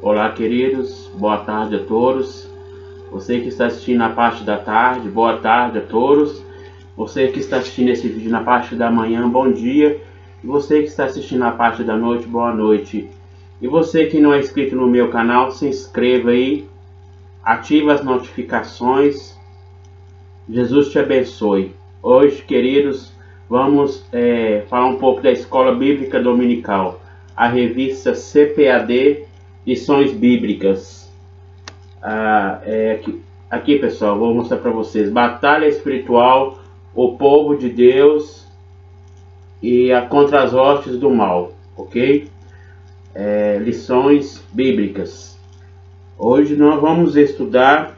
Olá, queridos, boa tarde a todos. Você que está assistindo na parte da tarde, boa tarde a todos. Você que está assistindo esse vídeo na parte da manhã, bom dia. E você que está assistindo na parte da noite, boa noite. E você que não é inscrito no meu canal, se inscreva aí, ative as notificações. Jesus te abençoe. Hoje, queridos, vamos falar um pouco da Escola Bíblica Dominical, a revista CPAD, Lições Bíblicas. Aqui, pessoal, vou mostrar para vocês. Batalha espiritual, o povo de Deus e contra as hostes do mal, ok? Lições Bíblicas. Hoje nós vamos estudar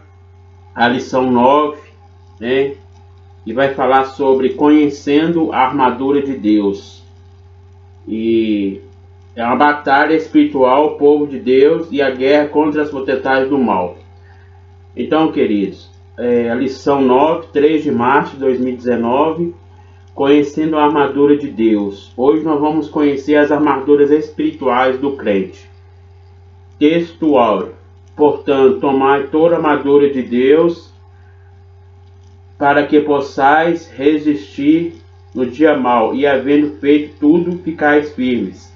a lição 9, né? E vai falar sobre conhecendo a armadura de Deus. E é uma batalha espiritual, o povo de Deus e a guerra contra as potestades do mal. Então, queridos, a lição 9, 3 de março de 2019, conhecendo a armadura de Deus. Hoje nós vamos conhecer as armaduras espirituais do crente. Textual: portanto, tomai toda a armadura de Deus, para que possais resistir no dia mau, e havendo feito tudo, ficais firmes.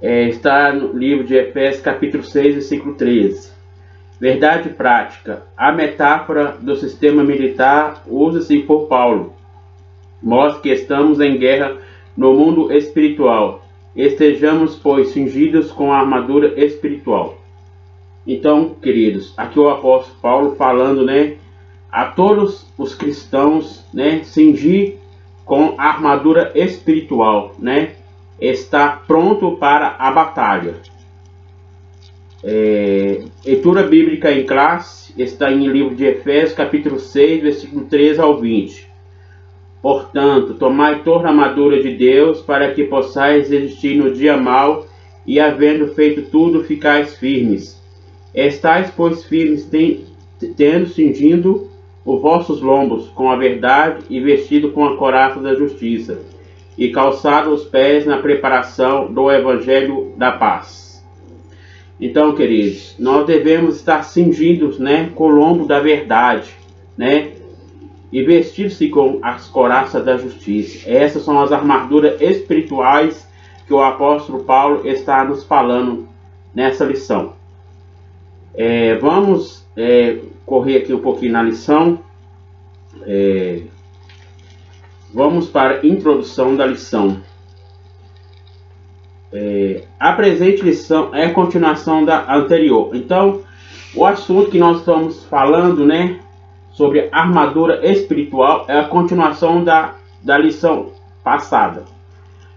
Está no livro de Efésios, capítulo 6, versículo 13. Verdade prática. A metáfora do sistema militar usa-se por Paulo. Mostra que estamos em guerra no mundo espiritual. Estejamos, pois, cingidos com a armadura espiritual. Então, queridos, aqui o apóstolo Paulo falando, né, a todos os cristãos, né, cingir com a armadura espiritual, né, está pronto para a batalha. Leitura bíblica em classe está em livro de Efésios, capítulo 6, versículo 13 ao 20. Portanto, tomai toda a armadura de Deus, para que possais resistir no dia mau, e havendo feito tudo, ficais firmes. Estais, pois, firmes, tendo cingido os vossos lombos com a verdade, e vestido com a couraça da justiça, e calçado os pés na preparação do evangelho da paz. Então, queridos, nós devemos estar cingidos, né, com o lombo da verdade, né, e vestir-se com as couraças da justiça. Essas são as armaduras espirituais que o apóstolo Paulo está nos falando nessa lição. Vamos correr aqui um pouquinho na lição. Vamos para a introdução da lição. A presente lição é a continuação da anterior. Então, o assunto que nós estamos falando, né, sobre armadura espiritual, é a continuação da lição passada.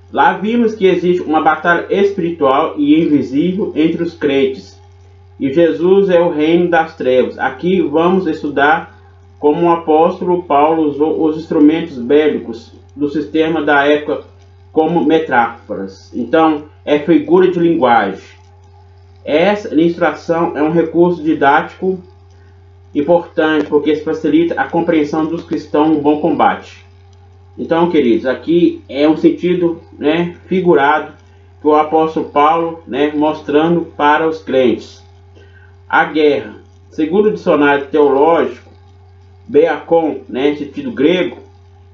Lá vimos que existe uma batalha espiritual e invisível entre os crentes, e Jesus é o reino das trevas. Aqui vamos estudar como o apóstolo Paulo usou os instrumentos bélicos do sistema da época como metáforas. Então, é figura de linguagem. Essa ilustração é um recurso didático importante, porque isso facilita a compreensão dos cristãos no bom combate. Então, queridos, aqui é um sentido, né, figurado que o apóstolo Paulo, né, mostrando para os crentes. A guerra, segundo o dicionário teológico, beakon, né, sentido grego,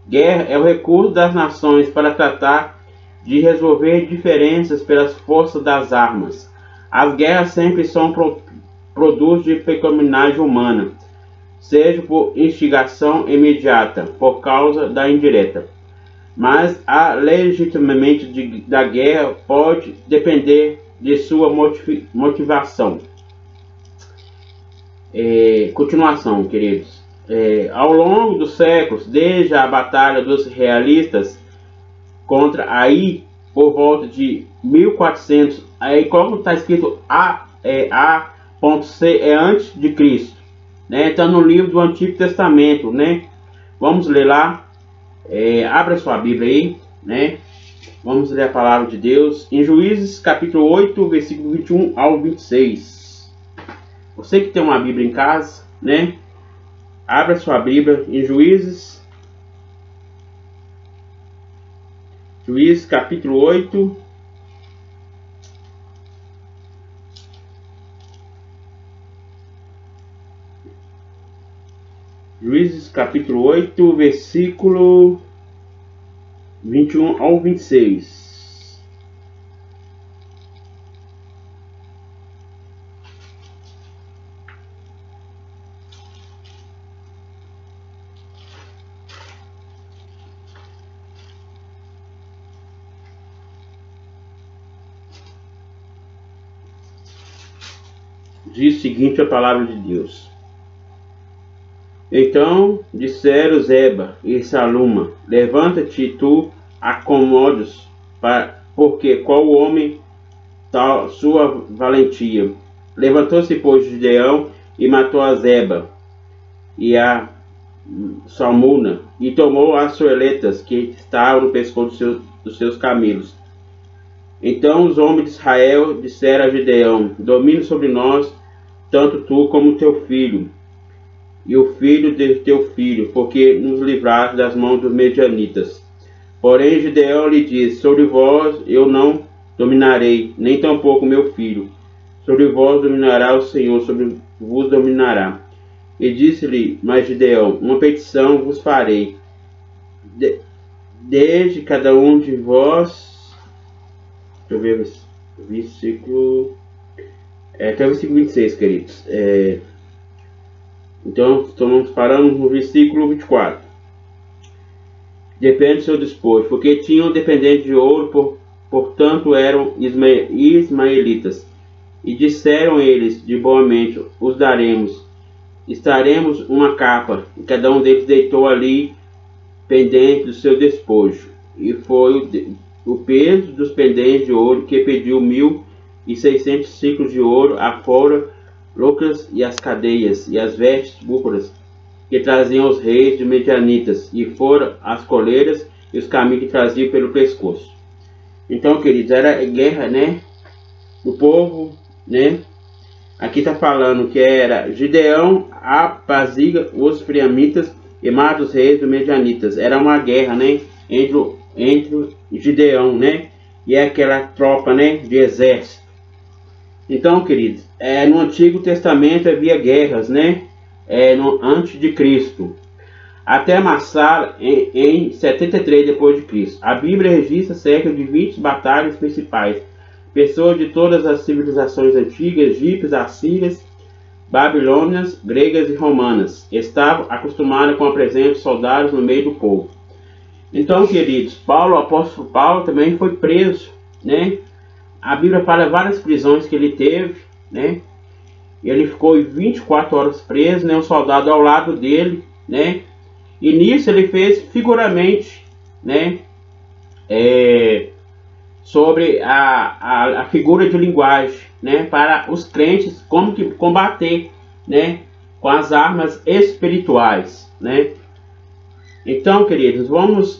guerra é o recurso das nações para tratar de resolver diferenças pelas forças das armas. As guerras sempre são produtos de pecaminosidade humana, seja por instigação imediata, por causa da indireta. Mas a legitimamente da guerra pode depender de sua motivação. Continuação, queridos. Ao longo dos séculos, desde a batalha dos realistas contra Ai, por volta de 1400, aí como está escrito A.C. é antes de Cristo, né? Então no livro do Antigo Testamento, né? Vamos ler lá. Abra sua Bíblia aí, né? Vamos ler a palavra de Deus em Juízes capítulo 8, versículo 21 ao 26. Você que tem uma Bíblia em casa, né? Abra sua Bíblia em Juízes capítulo 8, Juízes capítulo 8, versículo 21 ao 26. Diz o seguinte a palavra de Deus. Então disseram Zeba e Saluma: levanta-te tu, acomodos, porque qual homem tal sua valentia? Levantou-se, pois, Gideão e matou a Zeba e a Salmuna, e tomou as soeletas que estavam no pescoço dos seus camelos. Então os homens de Israel disseram a Gideão: domine sobre nós, tanto tu como teu filho, e o filho de teu filho, porque nos livraste das mãos dos medianitas. Porém Gideão lhe disse: sobre vós eu não dominarei, nem tampouco meu filho. Sobre vós dominará o Senhor, sobre vos dominará. E disse-lhe mais Gideão: uma petição vos farei, desde cada um de vós. Deixa eu ver o versículo. Até o versículo 26, queridos. Então, estamos parando no versículo 24. Depende do seu despojo, porque tinham dependente de ouro, portanto eram ismaelitas. E disseram eles, de boa mente: os daremos, estaremos uma capa. E cada um deles deitou ali pendente do seu despojo. E foi o peso dos pendentes de ouro que pediu 1.600 ciclos de ouro, afora loucas e as cadeias e as vestes púrpuras que traziam os reis de medianitas, e foram as coleiras e os caminhos que traziam pelo pescoço. Então, queridos, era guerra, né, do povo, né? Aqui está falando que era Gideão apaziga os friamitas e mata os reis dos medianitas. Era uma guerra, né, entre Gideão, né, e aquela tropa, né, de exército. Então, queridos, no Antigo Testamento havia guerras, né, antes de Cristo, até Massala em 73 depois de Cristo. A Bíblia registra cerca de 20 batalhas principais. Pessoas de todas as civilizações antigas, egípcias, assírias, babilônias, gregas e romanas, estavam acostumadas com a presença de soldados no meio do povo. Então, queridos, o apóstolo Paulo também foi preso, né? A Bíblia fala várias prisões que ele teve, né? Ele ficou 24 horas preso, né? Um soldado ao lado dele, né? E nisso ele fez figuramente, né? Sobre a figura de linguagem, né? Para os crentes, como que combater, né? Com as armas espirituais, né? Então, queridos, vamos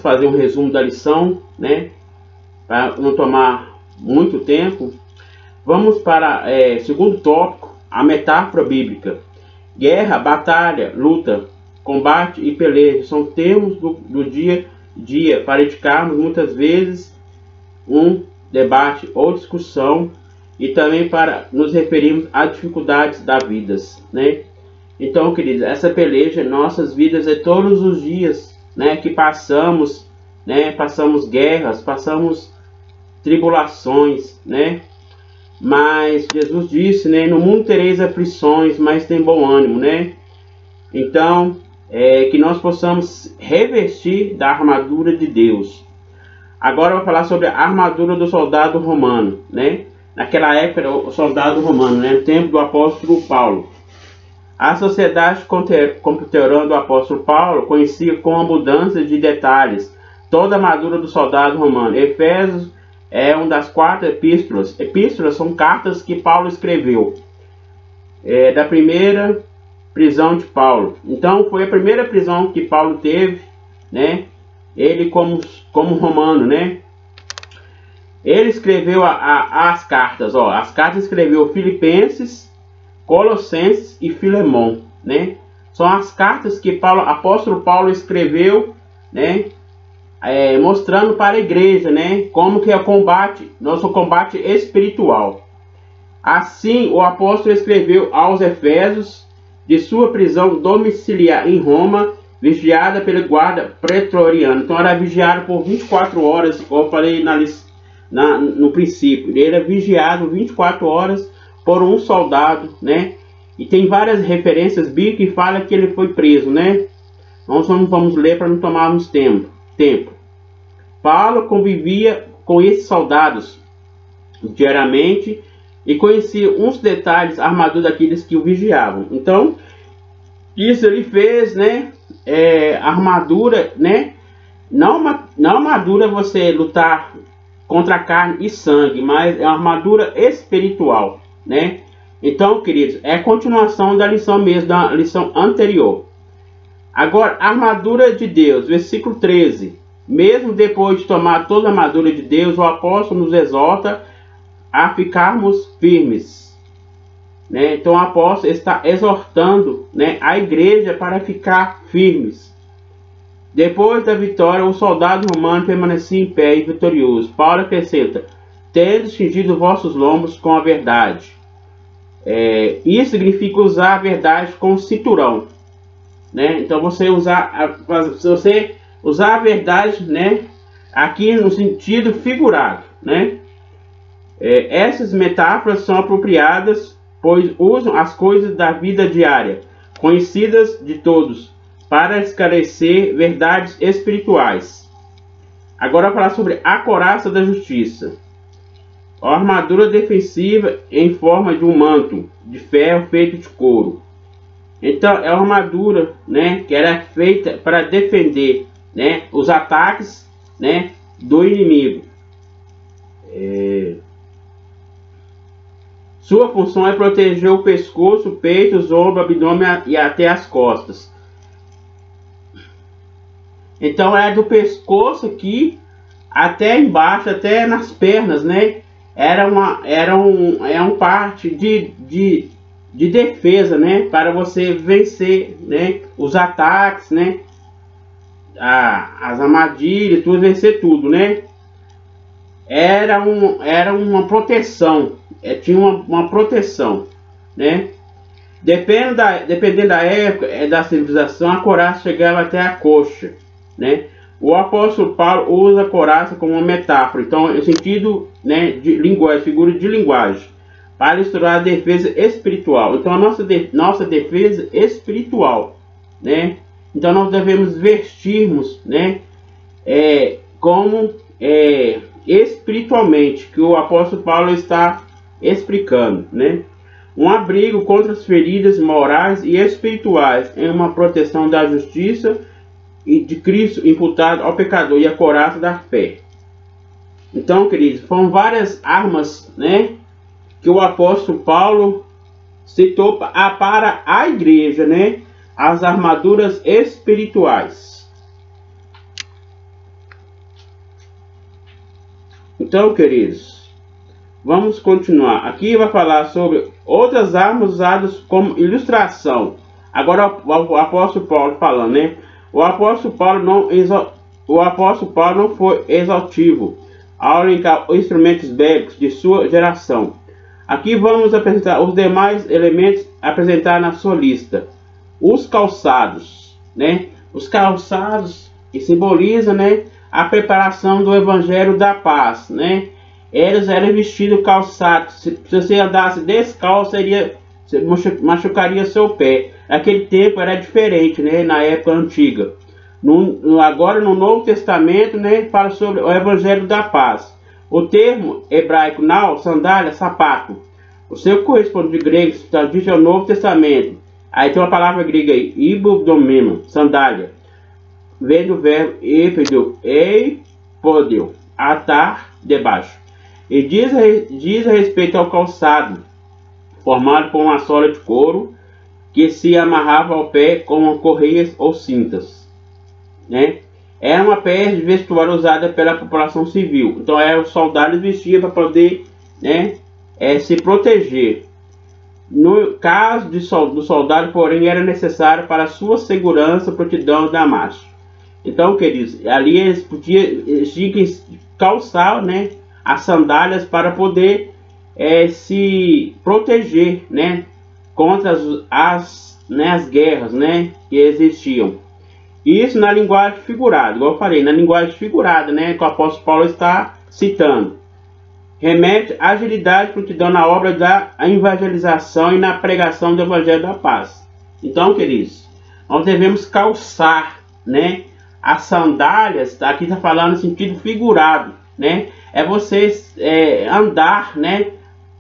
fazer um resumo da lição, né? Para não tomar muito tempo. Vamos para o segundo tópico, a metáfora bíblica. Guerra, batalha, luta, combate e peleja são termos do dia a dia para indicarmos muitas vezes um debate ou discussão, e também para nos referirmos a dificuldades da vida, né? Então, queridos, essa peleja em nossas vidas é todos os dias, né, que passamos, né? Passamos guerras, passamos tribulações, né? Mas Jesus disse, né, no mundo tereis aflições, mas tem bom ânimo, né? Então, que nós possamos revestir da armadura de Deus. Agora eu vou falar sobre a armadura do soldado romano, né? Naquela época era o soldado romano, né? No tempo do apóstolo Paulo. A sociedade contemporânea do apóstolo Paulo conhecia com abundância de detalhes toda a armadura do soldado romano. Efésios é uma das 4 epístolas. Epístolas são cartas que Paulo escreveu. Da primeira prisão de Paulo. Então foi a primeira prisão que Paulo teve, né? Ele como romano, né? Ele escreveu as cartas, ó. As cartas escreveu Filipenses, Colossenses e Filemão, né? São as cartas que apóstolo Paulo escreveu, né? Mostrando para a igreja, né? Como que é o combate, nosso combate espiritual. Assim, o apóstolo escreveu aos Efésios de sua prisão domiciliar em Roma, vigiada pela guarda pretoriana. Então era vigiado por 24 horas, como eu falei no princípio. Ele era vigiado 24 horas por um soldado, né? E tem várias referências bíblicas que falam que ele foi preso, né? Nós não vamos ler para não tomarmos tempo. Paulo convivia com esses soldados diariamente e conhecia uns detalhes, a armadura daqueles que o vigiavam. Então, isso ele fez, né? Armadura, né? Não armadura você lutar contra carne e sangue, mas é uma armadura espiritual, né? Então, queridos, é a continuação da lição mesmo, da lição anterior. Agora, a armadura de Deus, versículo 13. Mesmo depois de tomar toda a armadura de Deus, o apóstolo nos exorta a ficarmos firmes, né? Então, o apóstolo está exortando, né, a igreja para ficar firmes. Depois da vitória, o soldado romano permanecia em pé e vitorioso. Paulo acrescenta: tendo cingido vossos lombos com a verdade. Isso significa usar a verdade com cinturão, né? Então você usar a verdade, né, aqui no sentido figurado, né? Essas metáforas são apropriadas, pois usam as coisas da vida diária, conhecidas de todos, para esclarecer verdades espirituais. Agora falar sobre a couraça da justiça. A armadura defensiva em forma de um manto de ferro feito de couro. Então é uma armadura, né, que era feita para defender, né, os ataques, né, do inimigo. Sua função é proteger o pescoço, o peito, os ombros, o abdômen e até as costas. Então é do pescoço aqui até embaixo, até nas pernas, né? Era um parte de defesa, né? Para você vencer, né, os ataques, né? As armadilhas, tudo, vencer tudo, né? Era uma proteção, tinha uma proteção, né? Dependendo da época, da civilização, a couraça chegava até a coxa, né? O apóstolo Paulo usa a couraça como uma metáfora, então é sentido, né, de linguagem, figura de linguagem, para ilustrar a defesa espiritual. Então a nossa defesa espiritual, né? Então nós devemos vestirmos, né, como espiritualmente, que o apóstolo Paulo está explicando, né? Um abrigo contra as feridas morais e espirituais, é uma proteção da justiça e de Cristo imputado ao pecador, e a couraça da fé. Então, queridos, foram várias armas, né, que o apóstolo Paulo citou para a igreja, né, as armaduras espirituais. Então, queridos, vamos continuar. Aqui vai falar sobre outras armas usadas como ilustração. Agora o apóstolo Paulo falando, né? O apóstolo Paulo não foi exaustivo ao elencar os instrumentos bélicos de sua geração. Aqui vamos apresentar os demais elementos apresentados na sua lista. Os calçados, né? Os calçados simbolizam, né, a preparação do evangelho da paz, né? Eles eram vestidos calçados. Se você andasse descalço, machucaria seu pé. Naquele tempo era diferente, né? Na época antiga. Agora no Novo Testamento, né, fala sobre o evangelho da paz. O termo hebraico nau, sandália, sapato. O seu corresponde de grego, está dito ao Novo Testamento. Aí tem uma palavra grega aí, ibudomema, sandália. Vem do verbo eipodeu, atar debaixo. E diz a respeito ao calçado, formado por uma sola de couro, que se amarrava ao pé com correias ou cintas, né? Era uma peça de vestuário usada pela população civil. Então os soldados vestiam para poder, né, se proteger. No caso do soldado, porém, era necessário para sua segurança, prontidão da marcha. Então, queridos, ali eles tinham que calçar, né, as sandálias para poder se proteger, né, contra as né, as guerras, né, que existiam. Isso na linguagem figurada, igual eu falei, na linguagem figurada, né, que o apóstolo Paulo está citando. Remete à agilidade e prontidão na obra da evangelização e na pregação do evangelho da paz. Então, queridos, nós devemos calçar, né, as sandálias. Aqui está falando no sentido figurado, né? É você andar, né?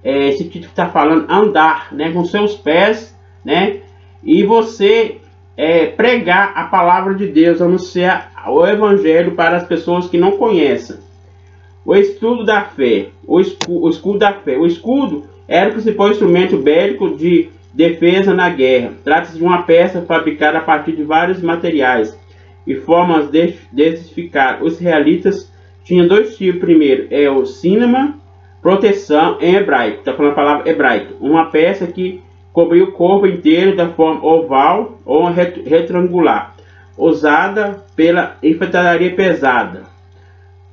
Esse sentido que está falando, andar, né, com seus pés, né? E você pregar a palavra de Deus, anunciar o evangelho para as pessoas que não conhecem. O estudo da fé, o escudo da fé. O escudo era o principal instrumento bélico de defesa na guerra. Trata-se de uma peça fabricada a partir de vários materiais e formas diversificadas. Os israelitas tinham dois tipos. Primeiro é o cinema, proteção em hebraico. Está falando a palavra hebraico. Uma peça que cobria o corpo inteiro da forma oval ou retangular, usada pela infantaria pesada.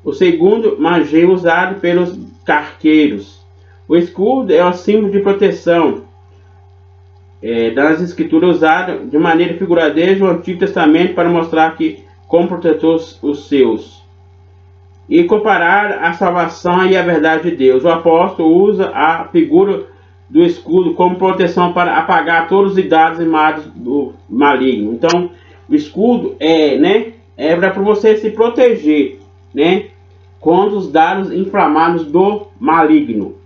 O segundo, manjeiro, usado pelos carqueiros. O escudo é o símbolo de proteção das escrituras, usado de maneira figurada desde o Antigo Testamento para mostrar que como protetor os seus. E comparar a salvação e a verdade de Deus. O apóstolo usa a figura do escudo como proteção para apagar todos os dados e males do maligno. Então, o escudo é para você se proteger, né, contra os dados inflamados do maligno,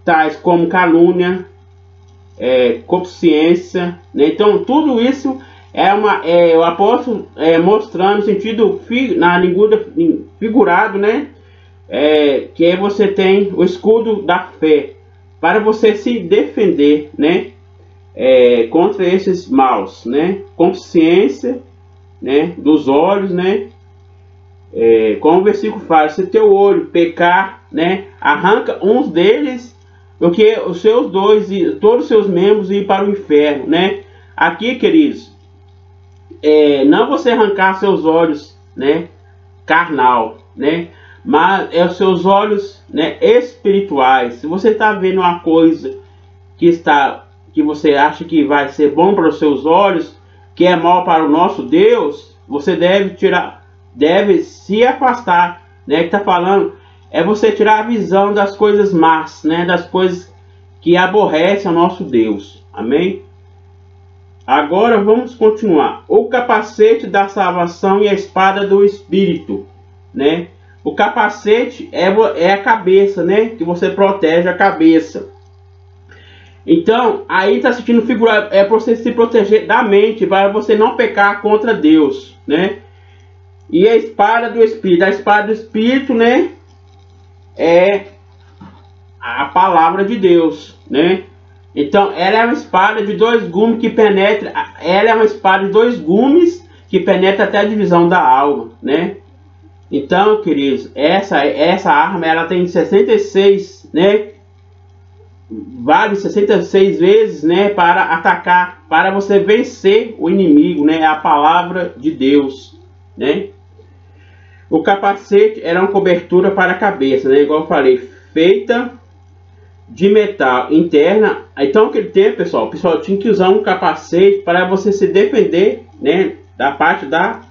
tais como calúnia, consciência, né? Então tudo isso o apóstolo mostrando o sentido na língua figurado, né? Que você tem o escudo da fé para você se defender, né? Contra esses maus, né? Consciência, né? Dos olhos, né? Como o versículo fala, se teu olho pecar, né, arranca uns deles, porque os seus dois e todos os seus membros ir para o inferno, né? Aqui, queridos, não você arrancar seus olhos, né, carnal, né, mas os seus olhos, né, espirituais. Se você está vendo uma coisa que você acha que vai ser bom para os seus olhos, que é mal para o nosso Deus, você deve se afastar, né? Que está falando você tirar a visão das coisas más, né? Das coisas que aborrecem ao nosso Deus. Amém? Agora vamos continuar. O capacete da salvação e a espada do Espírito, né? O capacete é a cabeça, né? Que você protege a cabeça. Então, aí está sentindo figurado, para você se proteger da mente, para você não pecar contra Deus, né? E a espada do Espírito. A espada do Espírito, né, é a palavra de Deus, né? Então, ela é uma espada de dois gumes que penetra. Ela é uma espada de dois gumes que penetra até a divisão da alma, né? Então, queridos, essa arma, ela tem 66, né? Vale 66 vezes, né? Para atacar, para você vencer o inimigo, né? A palavra de Deus, né? O capacete era uma cobertura para a cabeça, né? Igual eu falei, feita de metal interna. Então, naquele tempo, pessoal, o pessoal tinha que usar um capacete para você se defender, né? Da parte da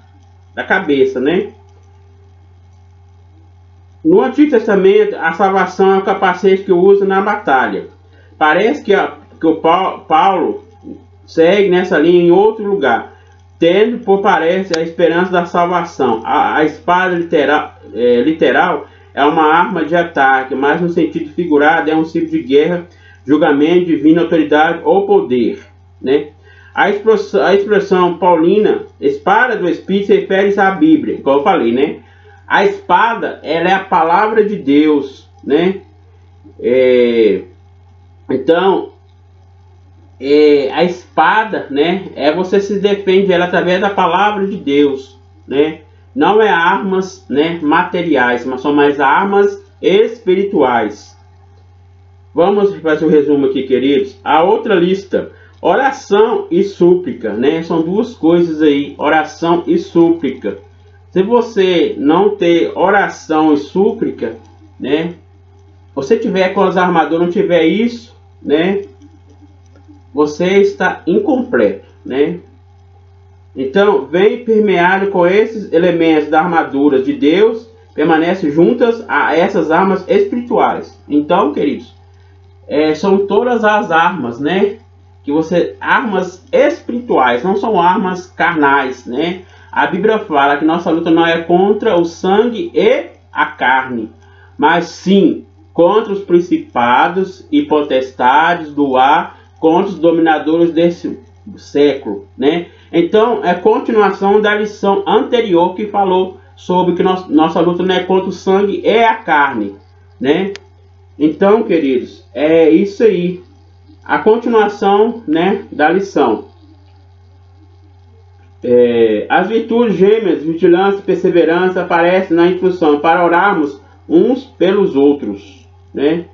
cabeça, né? No Antigo Testamento, a salvação é o capacete que usa na batalha. Parece que o Paulo segue nessa linha em outro lugar, tendo por parece a esperança da salvação. A espada literal é uma arma de ataque, mas no sentido figurado é um símbolo de guerra, julgamento divino, autoridade ou poder, né? A expressão paulina, espada do Espírito, se refere à Bíblia, como eu falei, né? A espada, ela é a palavra de Deus, né? Então, a espada, né, você se defende ela através da palavra de Deus, né? Não é armas, né, materiais, mas são mais armas espirituais. Vamos fazer um resumo aqui, queridos. A outra lista, oração e súplica, né? São duas coisas aí, oração e súplica. Se você não ter oração e súplica, né? Você tiver com as armaduras, não tiver isso, né? você está incompleto, né? Então, vem permeado com esses elementos da armadura de Deus, permanece juntas a essas armas espirituais. Então, queridos, são todas as armas, né? Armas espirituais, não são armas carnais, né? A Bíblia fala que nossa luta não é contra o sangue e a carne, mas sim contra os principados e potestades do ar, contra os dominadores desse século, né? Então, é continuação da lição anterior que falou sobre que nossa luta não é contra o sangue e a carne, né? Então, queridos, é isso aí. A continuação, né, da lição. As virtudes gêmeas, vigilância e perseverança, aparecem na instrução para orarmos uns pelos outros, né?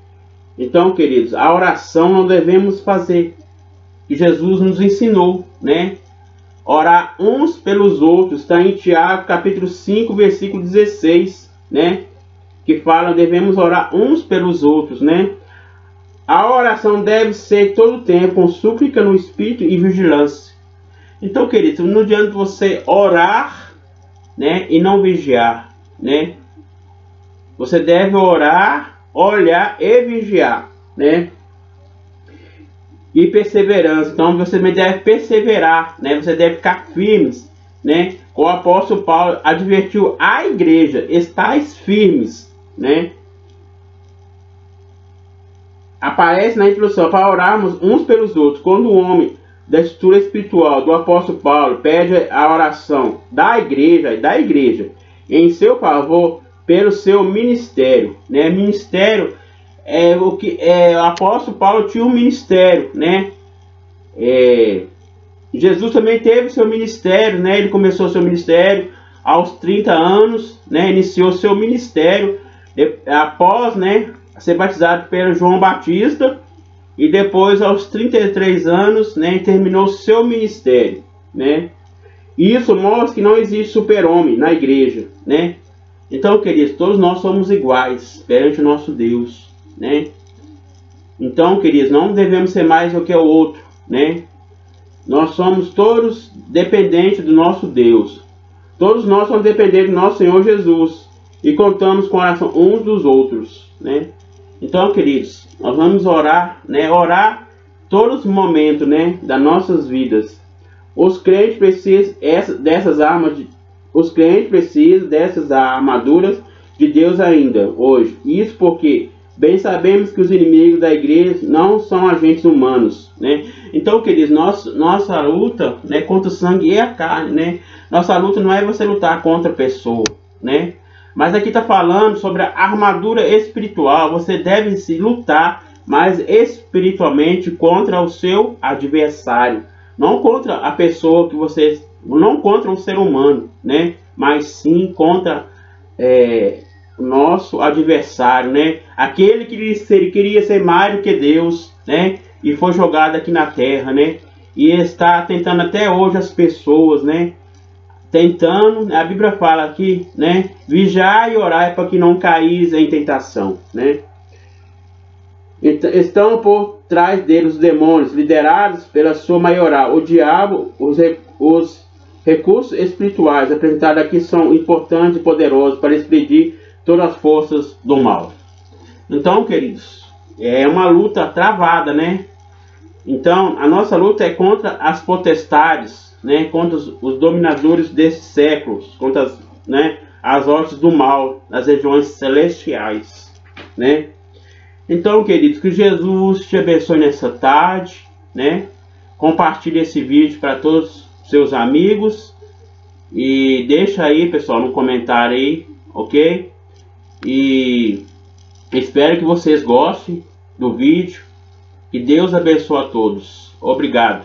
Então, queridos, a oração não devemos fazer, que Jesus nos ensinou, né? Orar uns pelos outros, está em Tiago capítulo 5, versículo 16, né? Que fala, devemos orar uns pelos outros, né? A oração deve ser todo o tempo com súplica no Espírito e vigilância. Então, queridos, não adianta você orar, né, e não vigiar, né? Você deve orar, olhar e vigiar, né? E perseverança. Então, você deve perseverar, né? Você deve ficar firmes, né? O apóstolo Paulo advertiu a igreja, estais firmes, né? Aparece na introdução para orarmos uns pelos outros. Quando o homem da estrutura espiritual do apóstolo Paulo pede a oração da igreja em seu favor pelo seu ministério, né? Ministério o apóstolo Paulo tinha um ministério, né? Jesus também teve seu ministério, né? Ele começou seu ministério aos 30 anos, né? Iniciou seu ministério após, né, ser batizado pelo João Batista, e depois aos 33 anos, né, terminou seu ministério, né? Isso mostra que não existe super-homem na igreja, né? Então, queridos, todos nós somos iguais perante o nosso Deus, né? Então, queridos, não devemos ser mais do que o outro, né? Nós somos todos dependentes do nosso Deus. Todos nós somos dependentes do nosso Senhor Jesus e contamos com a oração uns dos outros, né? Então, queridos, nós vamos orar, né? Orar todos os momentos, né, das nossas vidas. Os crentes precisam dessas armaduras de Deus ainda hoje. Isso porque bem sabemos que os inimigos da igreja não são agentes humanos, né? Então, queridos, nossa luta, né, contra o sangue e a carne, né? Nossa luta não é você lutar contra a pessoa, né? Mas aqui está falando sobre a armadura espiritual. Você deve se lutar mais espiritualmente contra o seu adversário, não contra a pessoa que você, não contra um ser humano, né? Mas sim contra o nosso adversário, né? Aquele que queria ser mais do que Deus, né? E foi jogado aqui na terra, né? E está tentando até hoje as pessoas, né? Tentando, a Bíblia fala aqui, né? Vigiai e orai para que não caís em tentação, né? Estão por trás deles os demônios, liderados pela sua maioral. O diabo, os recursos espirituais apresentados aqui são importantes e poderosos para expedir todas as forças do mal. Então, queridos, é uma luta travada, né? Então, a nossa luta é contra as potestades, né? Contra os dominadores desses séculos, contra as hostes do mal, nas regiões celestiais, né? Então, queridos, que Jesus te abençoe nessa tarde, né? Compartilhe esse vídeo para todos os seus amigos e deixa aí, pessoal, no comentário aí, ok? E espero que vocês gostem do vídeo. Que Deus abençoe a todos. Obrigado.